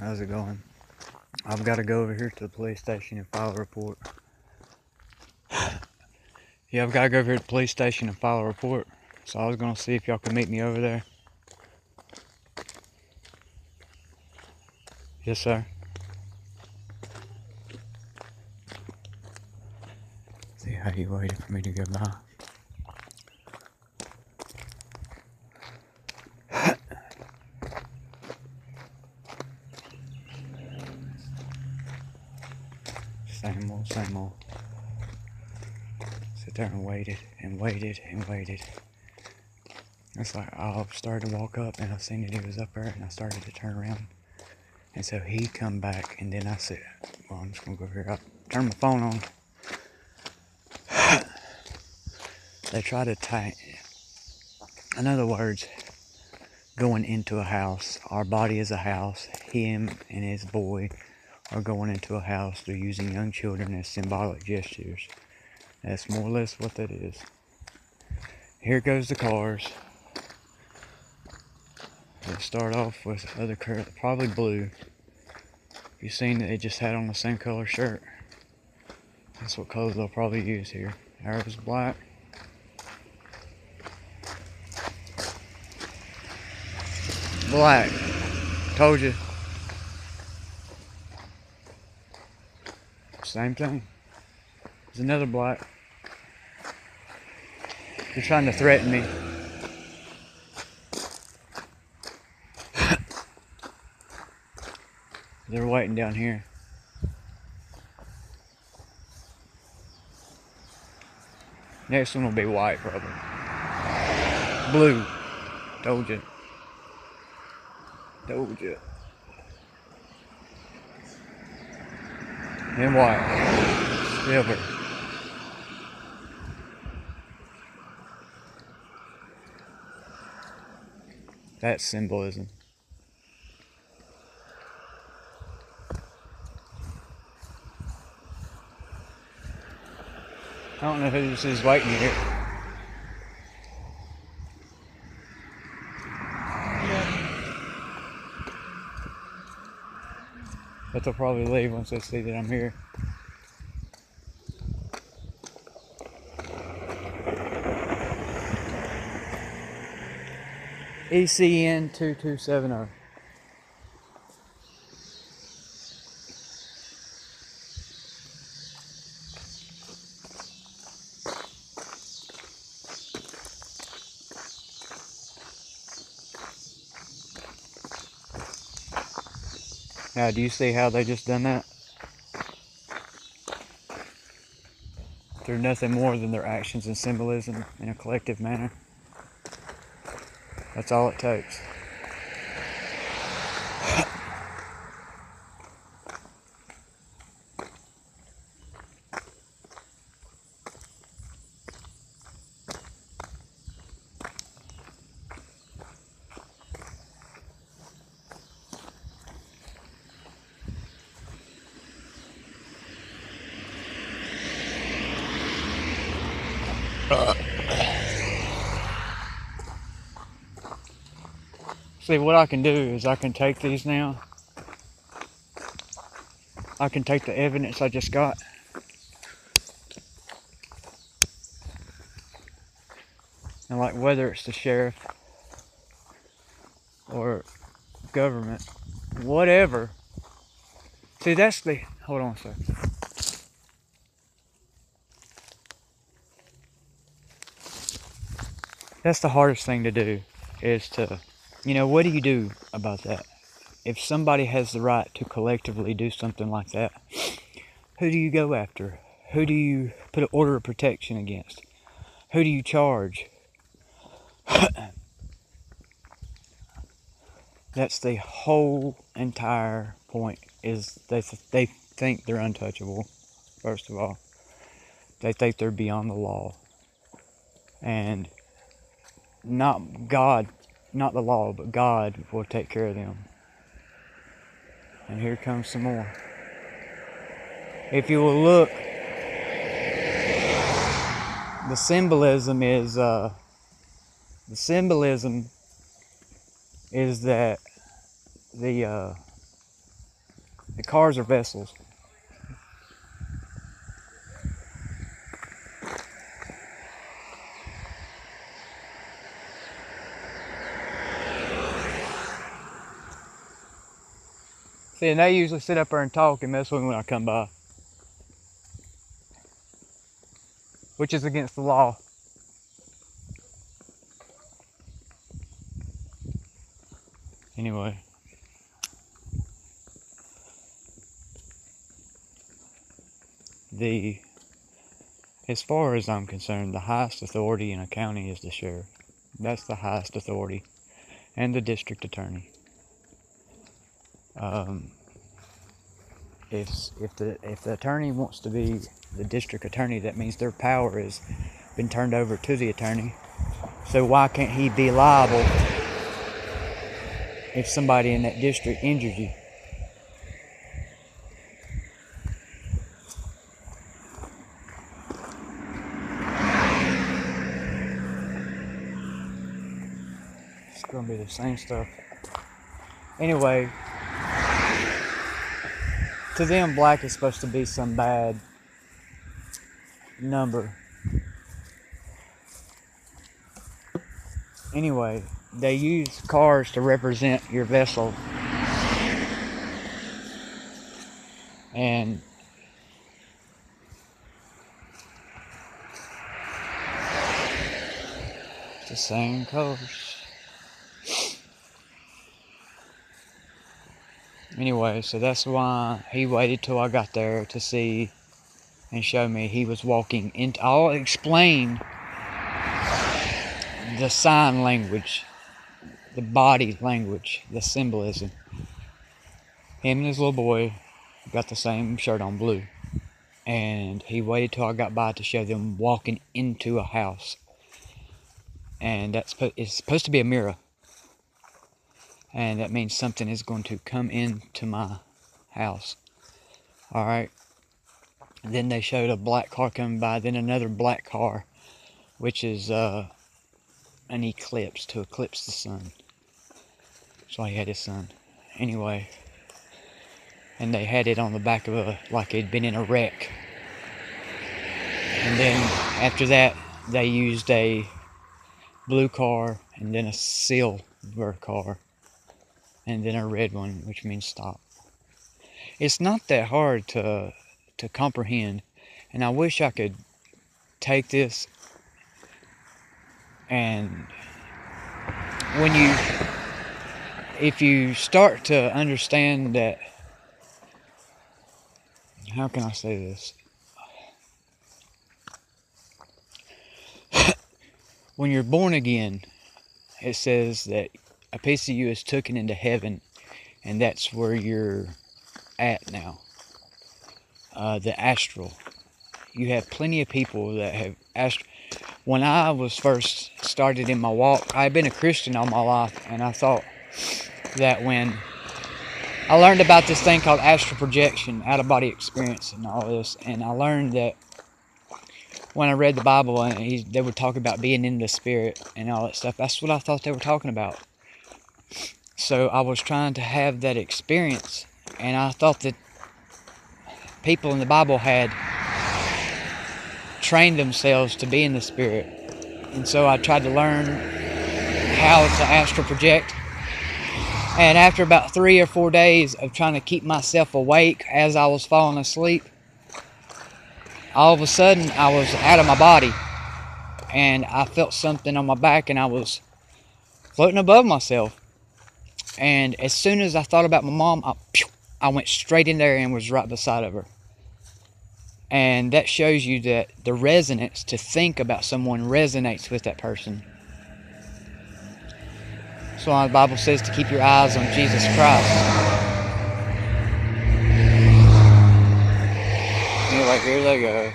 How's it going? I've got to go over here to the police station and file a report. Yeah, I've got to go over here to the police station and file a report. So I was going to see if y'all could meet me over there. Yes, sir. See how you waited for me to go by. Same old, same old. Sit there and waited and waited and waited. It's like I started to walk up and I seen that he was up there and I started to turn around. And so he come back and then I said, well, I'm just going to go over here. I turned my phone on. They try to tie, in other words, going into a house. Our body is a house. Him and his boy are going into a house. They're using young children as symbolic gestures. That's more or less what that is. Here goes the cars. They'll start off with other color, probably blue. You've seen that they just had on the same color shirt. That's what color they'll probably use here. Ours black. Black. Told you. Same thing. There's another black. They're trying to threaten me. They're waiting down here. Next one will be white, probably. Blue. Told you. Told you. And white. Silver. That's symbolism. I don't know who this is waiting here. But they'll probably leave once they see that I'm here. ECN 2270. Now, do you see how they just done that? They're nothing more than their actions and symbolism in a collective manner. That's all it takes. See, what I can do is I can take these now. I can take the evidence I just got. And like whether it's the sheriff or government, whatever. See, that's the, hold on a second. That's the hardest thing to do is to, what do you do about that? If somebody has the right to collectively do something like that, who do you go after? Who do you put an order of protection against? Who do you charge? That's the whole entire point, is they think they're untouchable, first of all. They think they're beyond the law. And not God, not the law, but God will take care of them. And here comes some more. If you will look, the symbolism is that the The cars are vessels. See, and they usually sit up there and talk and mess with me when I come by, which is against the law. Anyway, as far as I'm concerned, the highest authority in a county is the sheriff. That's the highest authority, and the district attorney. If the attorney wants to be the district attorney, that means their power has been turned over to the attorney. So why can't he be liable if somebody in that district injures you? It's gonna be the same stuff. Anyway, to them, black is supposed to be some bad number. Anyway, they use cars to represent your vessel. And it's the same colors. Anyway, so that's why he waited till I got there to see and show me. He was walking into, I'll explain the sign language, the body language, the symbolism. Him and his little boy got the same shirt on, blue. And he waited till I got by to show them walking into a house. And it's supposed to be a mirror. And that means something is going to come into my house. Alright. Then they showed a black car coming by, then another black car, which is an eclipse, to eclipse the sun. So he had his son. Anyway. And they had it on the back of like it'd been in a wreck. And then after that, they used a blue car, and then a silver car, and then a red one, which means stop. It's not that hard to comprehend, and I wish I could take this and if you start to understand that, how can I say this? When you're born again, it says that a piece of you is taken into heaven, and that's where you're at now. The astral. You have plenty of people that have astral. When I was first started in my walk, I've been a Christian all my life, and I thought that when I learned about this thing called astral projection, out-of-body experience, and all this, and I learned that when I read the Bible and they would talk about being in the spirit and all that stuff, that's what I thought they were talking about. So I was trying to have that experience, and I thought that people in the Bible had trained themselves to be in the spirit. And so I tried to learn how to astral project. And after about 3 or 4 days of trying to keep myself awake as I was falling asleep, all of a sudden I was out of my body, and I felt something on my back, and I was floating above myself. And as soon as I thought about my mom, I went straight in there and was right beside of her. And that shows you that the resonance, to think about someone, resonates with that person. So the Bible says to keep your eyes on Jesus Christ. Anyway, here they go.